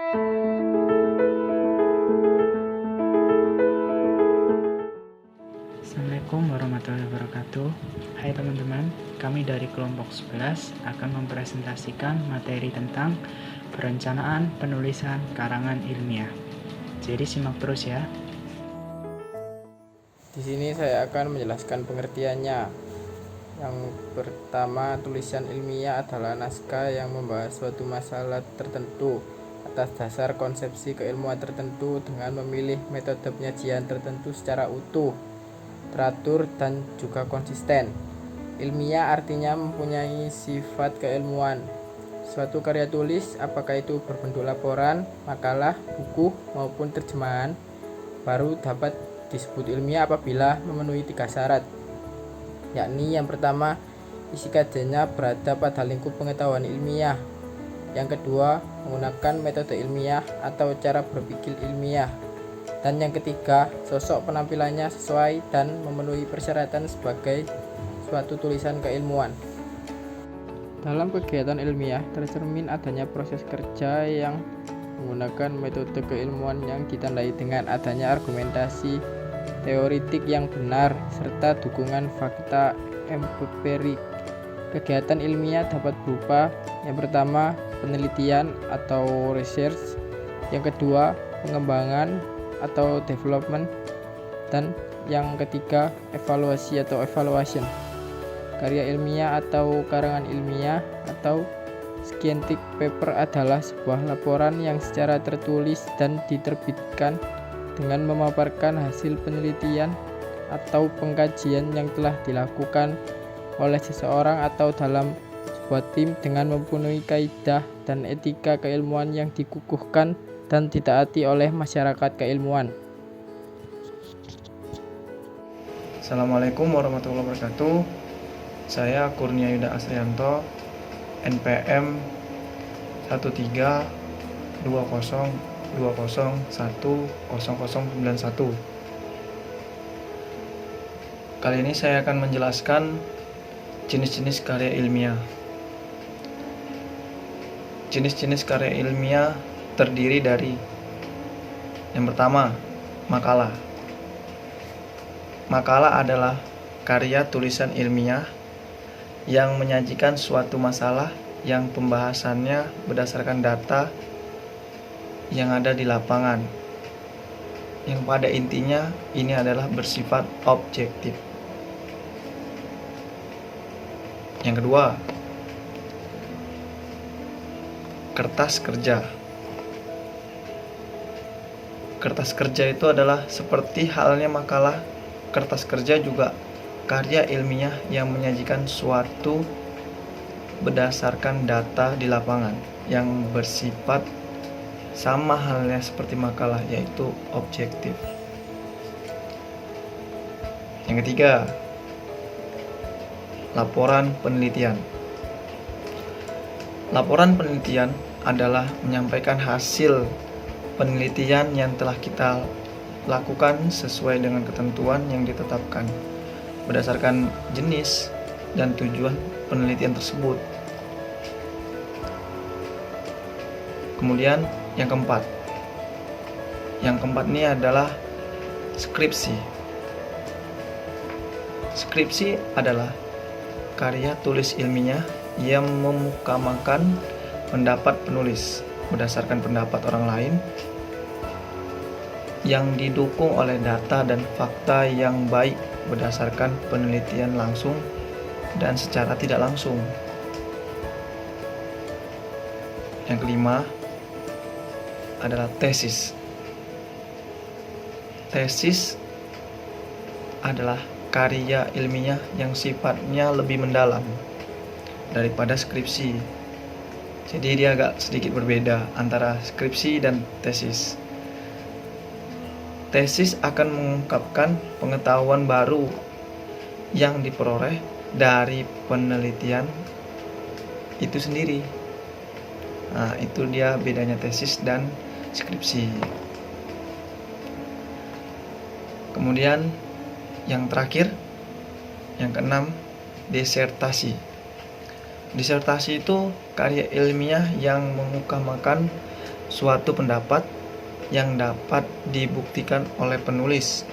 Assalamualaikum warahmatullahi wabarakatuh. Hai teman-teman, kami dari kelompok 11 akan mempresentasikan materi tentang perencanaan penulisan karangan ilmiah. Jadi simak terus ya. Di sini saya akan menjelaskan pengertiannya. Yang pertama, tulisan ilmiah adalah naskah yang membahas suatu masalah tertentu atas dasar konsepsi keilmuan tertentu dengan memilih metode penyajian tertentu secara utuh, teratur, dan juga konsisten. Ilmiah artinya mempunyai sifat keilmuan. Suatu karya tulis, apakah itu berbentuk laporan, makalah, buku, maupun terjemahan, baru dapat disebut ilmiah apabila memenuhi 3 syarat, yakni yang pertama, isi kajiannya berada pada lingkup pengetahuan ilmiah. Yang kedua, menggunakan metode ilmiah atau cara berpikir ilmiah. Dan yang ketiga, sosok penampilannya sesuai dan memenuhi persyaratan sebagai suatu tulisan keilmuan. Dalam kegiatan ilmiah tercermin adanya proses kerja yang menggunakan metode keilmuan yang ditandai dengan adanya argumentasi teoritik yang benar serta dukungan fakta empirik. Kegiatan ilmiah dapat berupa yang pertama, penelitian atau research, yang kedua, pengembangan atau development, dan yang ketiga, evaluasi atau evaluation. Karya ilmiah atau karangan ilmiah atau scientific paper adalah sebuah laporan yang secara tertulis dan diterbitkan dengan memaparkan hasil penelitian atau pengkajian yang telah dilakukan oleh seseorang atau dalam sebuah tim dengan memenuhi kaidah dan etika keilmuan yang dikukuhkan dan ditaati oleh masyarakat keilmuan. Assalamualaikum warahmatullahi wabarakatuh. Saya Kurnia Yuda Asrianto, NPM 132020010091. Kali ini saya akan menjelaskan jenis-jenis karya ilmiah. Jenis-jenis karya ilmiah terdiri dari yang pertama, makalah. Makalah adalah karya tulisan ilmiah yang menyajikan suatu masalah yang pembahasannya berdasarkan data yang ada di lapangan, yang pada intinya ini adalah bersifat objektif. Yang kedua, kertas kerja. Kertas kerja itu adalah seperti halnya makalah. Kertas kerja juga karya ilmiah yang menyajikan suatu berdasarkan data di lapangan yang bersifat sama halnya seperti makalah, yaitu objektif. Yang ketiga, laporan penelitian. Laporan penelitian adalah menyampaikan hasil penelitian yang telah kita lakukan sesuai dengan ketentuan yang ditetapkan berdasarkan jenis dan tujuan penelitian tersebut. Kemudian yang keempat ini adalah skripsi. Skripsi adalah karya tulis ilmiah yang memukamakan pendapat penulis berdasarkan pendapat orang lain yang didukung oleh data dan fakta yang baik berdasarkan penelitian langsung dan secara tidak langsung. Yang kelima adalah tesis. Tesis adalah karya ilmiah yang sifatnya lebih mendalam daripada skripsi. Jadi dia agak sedikit berbeda antara skripsi dan tesis. Tesis akan mengungkapkan pengetahuan baru yang diperoleh dari penelitian itu sendiri. Nah, itu dia bedanya tesis dan skripsi. Kemudian yang terakhir, yang keenam, disertasi. Disertasi itu karya ilmiah yang mengukamakan suatu pendapat yang dapat dibuktikan oleh penulis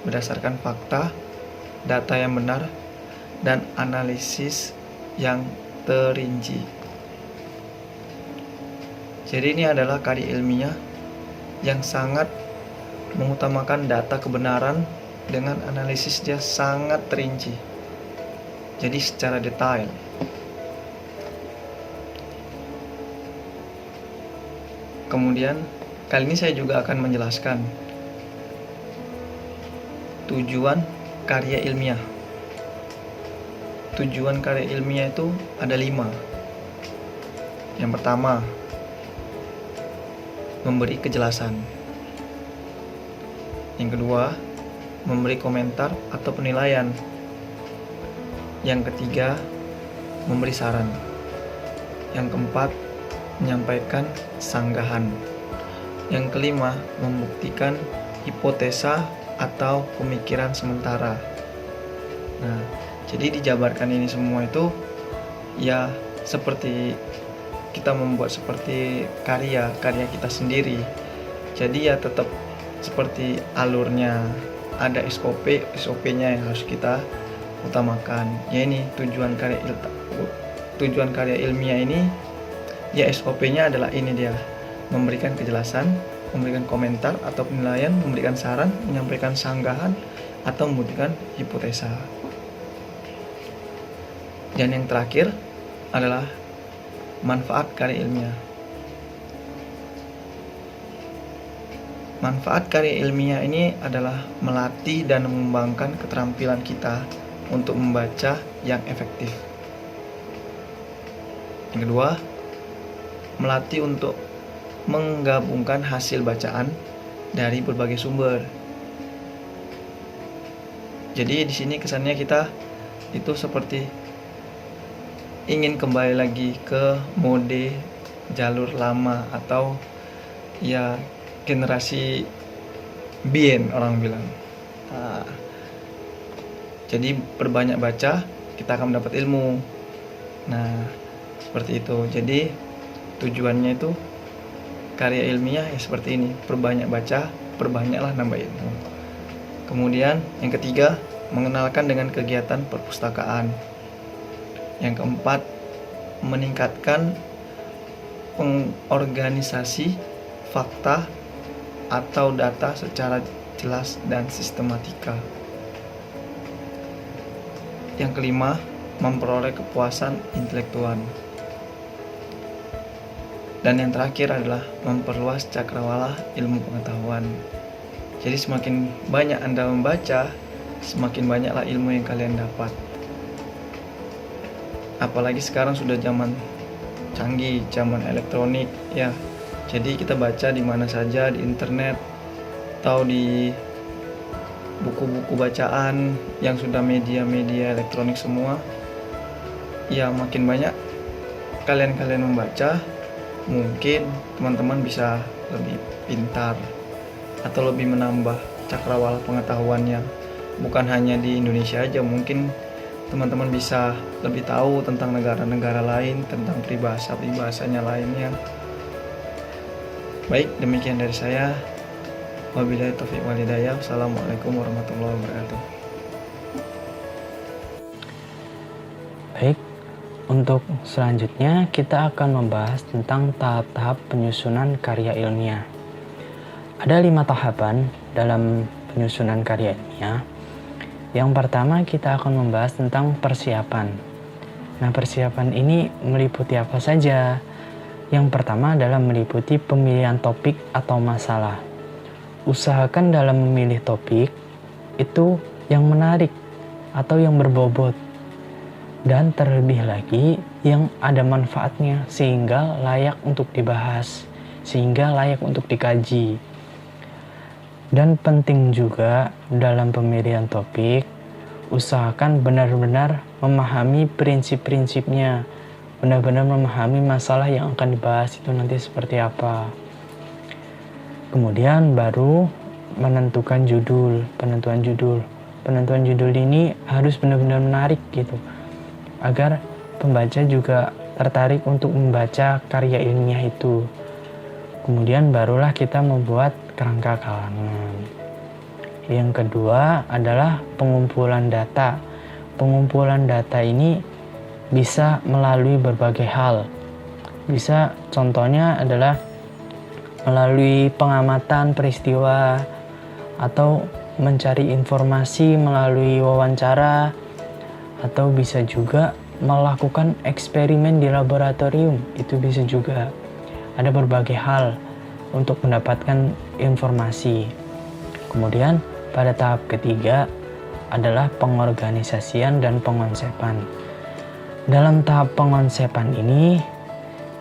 berdasarkan fakta, data yang benar, dan analisis yang terinci. Jadi ini adalah karya ilmiah yang sangat mengutamakan data kebenaran dengan analisis dia sangat terinci. Jadi secara detail. Kemudian kali ini saya juga akan menjelaskan tujuan karya ilmiah. Tujuan karya ilmiah itu ada 5. Yang pertama, memberi kejelasan. Yang kedua, memberi komentar atau penilaian. Yang ketiga, memberi saran. Yang keempat, menyampaikan sanggahan. Yang kelima, membuktikan hipotesa atau pemikiran sementara. Nah, jadi dijabarkan ini semua itu ya seperti kita membuat seperti karya kita sendiri. Jadi ya tetap seperti alurnya, ada SOP-nya yang harus kita utamakan. Ya ini tujuan karya ilmiah ini ya SOP-nya adalah ini dia, memberikan kejelasan, memberikan komentar atau penilaian, memberikan saran, menyampaikan sanggahan atau membuktikan hipotesa. Dan yang terakhir adalah manfaat karya ilmiah. Manfaat karya ilmiah ini adalah melatih dan mengembangkan keterampilan kita untuk membaca yang efektif. Yang kedua, melatih untuk menggabungkan hasil bacaan dari berbagai sumber. Jadi di sini kesannya kita itu seperti ingin kembali lagi ke mode jalur lama atau ya generasi bien orang bilang. Jadi perbanyak baca kita akan mendapat ilmu. Nah seperti itu. Jadi tujuannya itu karya ilmiah ya seperti ini, perbanyak baca, perbanyaklah nambah ilmu. Kemudian yang ketiga, mengenalkan dengan kegiatan perpustakaan. Yang keempat, meningkatkan pengorganisasi fakta atau data secara jelas dan sistematika. Yang kelima, memperoleh kepuasan intelektual. Dan yang terakhir adalah memperluas cakrawala ilmu pengetahuan. Jadi semakin banyak Anda membaca, semakin banyaklah ilmu yang kalian dapat. Apalagi sekarang sudah zaman canggih, zaman elektronik ya. Jadi kita baca di mana saja, di internet atau di buku-buku bacaan yang sudah media-media elektronik semua. Ya makin banyak kalian membaca, mungkin teman-teman bisa lebih pintar atau lebih menambah cakrawala pengetahuannya. Bukan hanya di Indonesia aja, mungkin teman-teman bisa lebih tahu tentang negara-negara lain, tentang peribahasa-peribahasanya lainnya. Baik, demikian dari saya. Wabillahi taufiq wal hidayah. Assalamualaikum warahmatullahi wabarakatuh. Baik, untuk selanjutnya kita akan membahas tentang tahap-tahap penyusunan karya ilmiah. Ada 5 tahapan dalam penyusunan karya ilmiah. Yang pertama kita akan membahas tentang persiapan. Nah, persiapan ini meliputi apa saja? Yang pertama adalah meliputi pemilihan topik atau masalah. Usahakan dalam memilih topik itu yang menarik atau yang berbobot. Dan terlebih lagi yang ada manfaatnya sehingga layak untuk dibahas, sehingga layak untuk dikaji. Dan penting juga dalam pemilihan topik, usahakan benar-benar memahami prinsip-prinsipnya, benar-benar memahami masalah yang akan dibahas itu nanti seperti apa. Kemudian baru menentukan judul, penentuan judul. Penentuan judul ini harus benar-benar menarik gitu, agar pembaca juga tertarik untuk membaca karya ilmiah itu. Kemudian barulah kita membuat kerangka kalangan. Yang kedua adalah pengumpulan data. Pengumpulan data ini bisa melalui berbagai hal. Bisa contohnya adalah melalui pengamatan peristiwa atau mencari informasi melalui wawancara, atau bisa juga melakukan eksperimen di laboratorium. Itu bisa juga. Ada berbagai hal untuk mendapatkan informasi. Kemudian pada tahap ketiga adalah pengorganisasian dan pengonsepan. Dalam tahap pengonsepan ini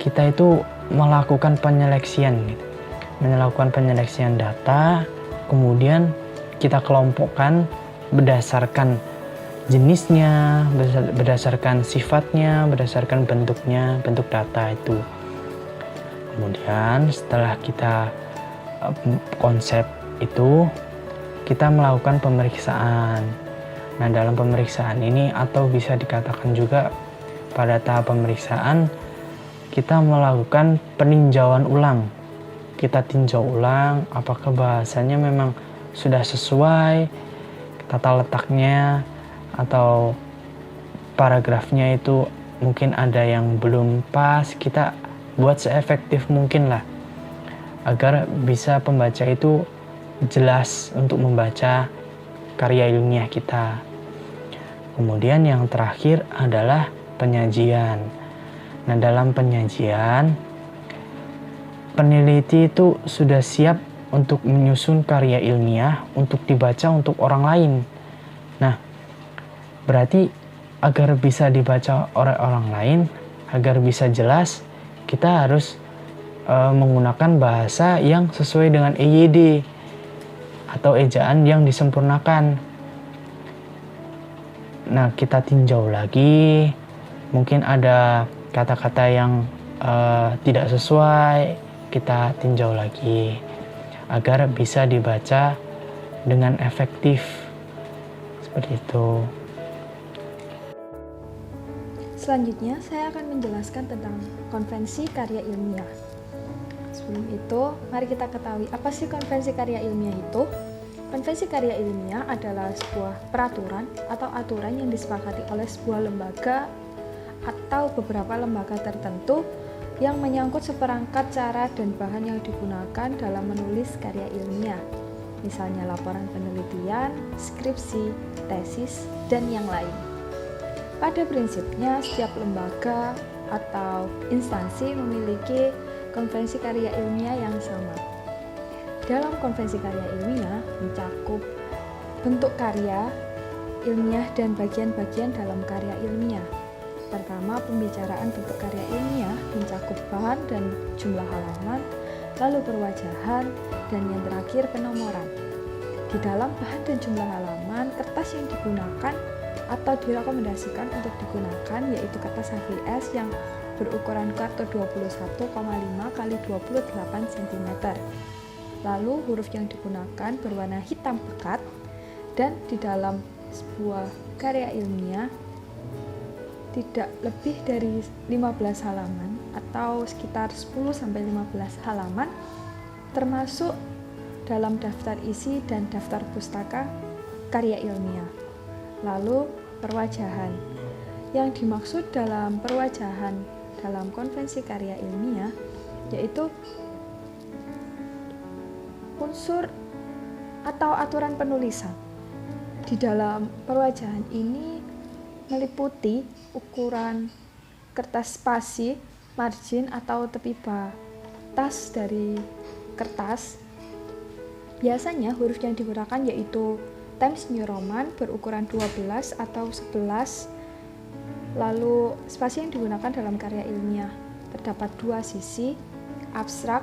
kita itu melakukan penyeleksian data, kemudian kita kelompokkan berdasarkan jenisnya, berdasarkan sifatnya, berdasarkan bentuknya, bentuk data itu. Kemudian setelah kita konsep itu, kita melakukan pemeriksaan. Nah, dalam pemeriksaan ini atau bisa dikatakan juga pada tahap pemeriksaan kita melakukan peninjauan ulang. Kita tinjau ulang apakah bahasanya memang sudah sesuai tata letaknya, atau paragrafnya itu mungkin ada yang belum pas. Kita buat seefektif mungkin lah agar bisa pembaca itu jelas untuk membaca karya ilmiah kita. Kemudian yang terakhir adalah penyajian. Nah, dalam penyajian peneliti itu sudah siap untuk menyusun karya ilmiah untuk dibaca untuk orang lain. Nah, berarti agar bisa dibaca oleh orang lain, agar bisa jelas, kita harus menggunakan bahasa yang sesuai dengan EYD atau ejaan yang disempurnakan. Nah, kita tinjau lagi, mungkin ada kata-kata yang tidak sesuai, kita tinjau lagi agar bisa dibaca dengan efektif. Seperti itu. Selanjutnya, saya akan menjelaskan tentang konvensi karya ilmiah. Sebelum itu, mari kita ketahui apa sih konvensi karya ilmiah itu. Konvensi karya ilmiah adalah sebuah peraturan atau aturan yang disepakati oleh sebuah lembaga atau beberapa lembaga tertentu yang menyangkut seperangkat cara dan bahan yang digunakan dalam menulis karya ilmiah, misalnya laporan penelitian, skripsi, tesis, dan yang lain. Pada prinsipnya, setiap lembaga atau instansi memiliki konvensi karya ilmiah yang sama. Dalam konvensi karya ilmiah mencakup bentuk karya ilmiah dan bagian-bagian dalam karya ilmiah. Pertama, pembicaraan bentuk karya ilmiah mencakup bahan dan jumlah halaman, lalu perwajahan, dan yang terakhir penomoran. Di dalam bahan dan jumlah halaman, kertas yang digunakan atau direkomendasikan untuk digunakan yaitu kertas HVS yang berukuran kartu 21,5 x 28 cm. Lalu huruf yang digunakan berwarna hitam pekat, dan di dalam sebuah karya ilmiah tidak lebih dari 15 halaman atau sekitar 10-15 halaman, termasuk dalam daftar isi dan daftar pustaka karya ilmiah. Lalu perwajahan. Yang dimaksud dalam perwajahan dalam konvensi karya ilmiah yaitu unsur atau aturan penulisan. Di dalam perwajahan ini meliputi ukuran kertas spasi, margin atau tepi batas dari kertas. Biasanya huruf yang digunakan yaitu Times New Roman berukuran 12 atau 11. Lalu spasi yang digunakan dalam karya ilmiah terdapat dua sisi. Abstrak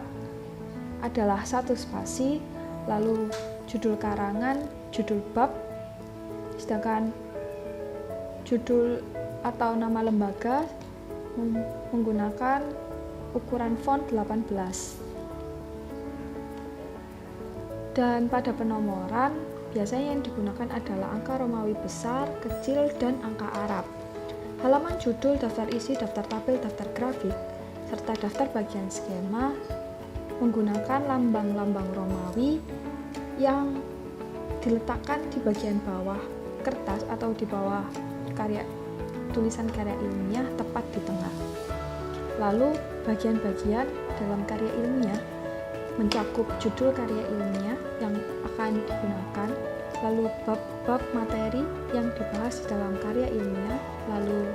adalah satu spasi, lalu judul karangan, judul bab, sedangkan judul atau nama lembaga menggunakan ukuran font 18. Dan pada penomoran, biasanya yang digunakan adalah angka Romawi besar, kecil, dan angka Arab. Halaman judul, daftar isi, daftar tabel, daftar grafik, serta daftar bagian skema menggunakan lambang-lambang Romawi yang diletakkan di bagian bawah kertas atau di bawah tulisan karya ilmiah tepat di tengah. Lalu bagian-bagian dalam karya ilmiah mencakup judul karya ilmiah yang akan digunakan, lalu bab-bab materi yang dibahas dalam karya ilmiah, lalu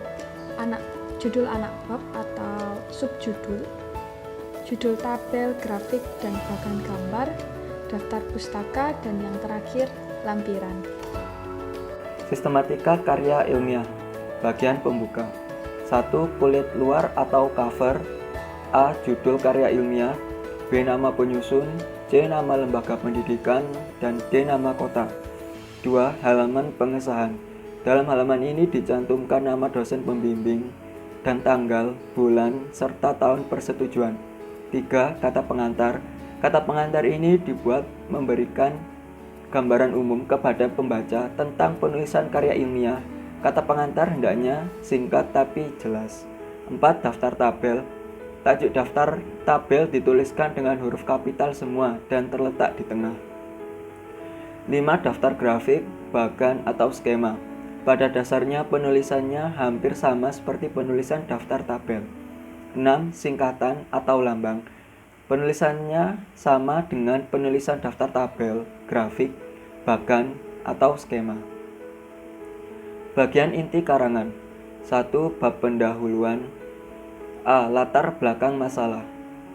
judul anak bab atau subjudul, judul tabel, grafik, dan bahkan gambar, daftar pustaka, dan yang terakhir lampiran. Sistematika karya ilmiah. Bagian pembuka. 1. Kulit luar atau cover. A. Judul karya ilmiah. B. Nama penyusun. C. Nama lembaga pendidikan. Dan D. Nama kota. 2. Halaman pengesahan. Dalam halaman ini dicantumkan nama dosen pembimbing dan tanggal, bulan, serta tahun persetujuan. 3. Kata pengantar. Kata pengantar ini dibuat memberikan gambaran umum kepada pembaca tentang penulisan karya ilmiah. Kata pengantar hendaknya singkat tapi jelas. 4. Daftar tabel. Tajuk daftar tabel dituliskan dengan huruf kapital semua dan terletak di tengah. 5. Daftar grafik, bagan atau skema. Pada dasarnya penulisannya hampir sama seperti penulisan daftar tabel. 6. Singkatan atau lambang. Penulisannya sama dengan penulisan daftar tabel, grafik, bagan atau skema. Bagian inti karangan. 1. Bab pendahuluan. A. Latar belakang masalah.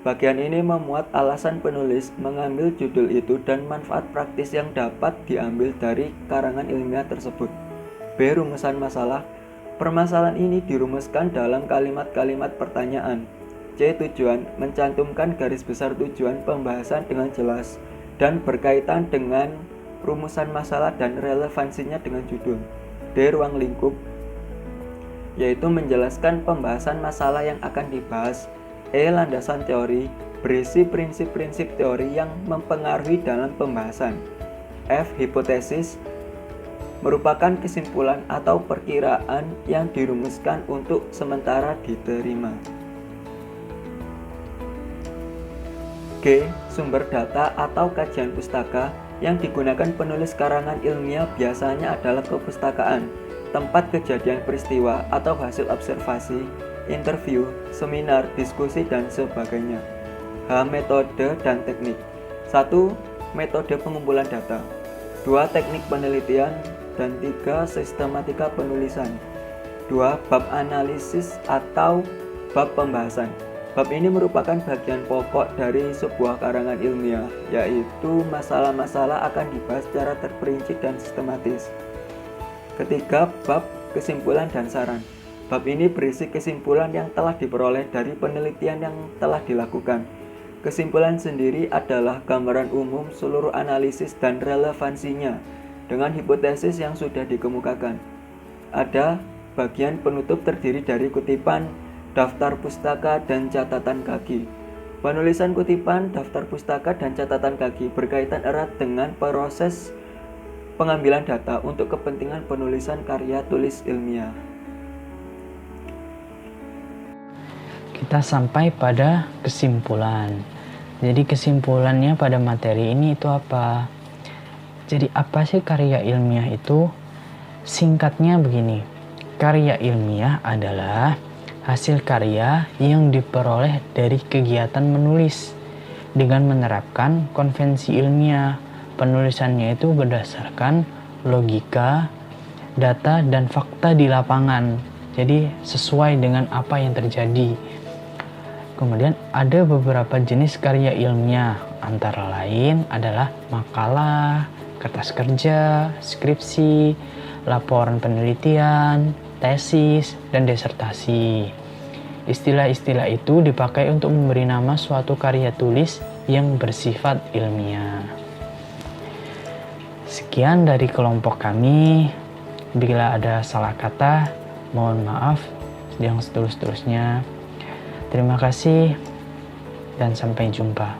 Bagian ini memuat alasan penulis mengambil judul itu dan manfaat praktis yang dapat diambil dari karangan ilmiah tersebut. B. Rumusan masalah. Permasalahan ini dirumuskan dalam kalimat-kalimat pertanyaan. C. Tujuan. Mencantumkan garis besar tujuan pembahasan dengan jelas dan berkaitan dengan rumusan masalah dan relevansinya dengan judul. D. Ruang lingkup, yaitu menjelaskan pembahasan masalah yang akan dibahas. E. Landasan teori, berisi prinsip-prinsip teori yang mempengaruhi dalam pembahasan. F. Hipotesis, merupakan kesimpulan atau perkiraan yang dirumuskan untuk sementara diterima. G. Sumber data atau kajian pustaka. Yang digunakan penulis karangan ilmiah biasanya adalah perpustakaan, tempat kejadian peristiwa atau hasil observasi, interview, seminar, diskusi, dan sebagainya. H. Metode dan teknik. 1. Metode pengumpulan data. 2. Teknik penelitian. Dan 3. Sistematika penulisan. 2. Bab analisis atau bab pembahasan. Bab ini merupakan bagian pokok dari sebuah karangan ilmiah, yaitu masalah-masalah akan dibahas secara terperinci dan sistematis. Ketiga, bab kesimpulan dan saran. Bab ini berisi kesimpulan yang telah diperoleh dari penelitian yang telah dilakukan. Kesimpulan sendiri adalah gambaran umum seluruh analisis dan relevansinya dengan hipotesis yang sudah dikemukakan. Ada bagian penutup terdiri dari kutipan, daftar pustaka, dan catatan kaki. Penulisan kutipan, daftar pustaka, dan catatan kaki berkaitan erat dengan proses pengambilan data untuk kepentingan penulisan karya tulis ilmiah. Kita sampai pada kesimpulan. Jadi kesimpulannya pada materi ini itu apa? Jadi apa sih karya ilmiah itu? Singkatnya begini. Karya ilmiah adalah hasil karya yang diperoleh dari kegiatan menulis dengan menerapkan konvensi ilmiah. Penulisannya itu berdasarkan logika, data, dan fakta di lapangan. Jadi sesuai dengan apa yang terjadi. Kemudian ada beberapa jenis karya ilmiah, antara lain adalah makalah, kertas kerja, skripsi, laporan penelitian, tesis, dan disertasi. Istilah-istilah itu dipakai untuk memberi nama suatu karya tulis yang bersifat ilmiah. Sekian dari kelompok kami. Bila ada salah kata, mohon maaf yang seterus-terusnya. Terima kasih dan sampai jumpa.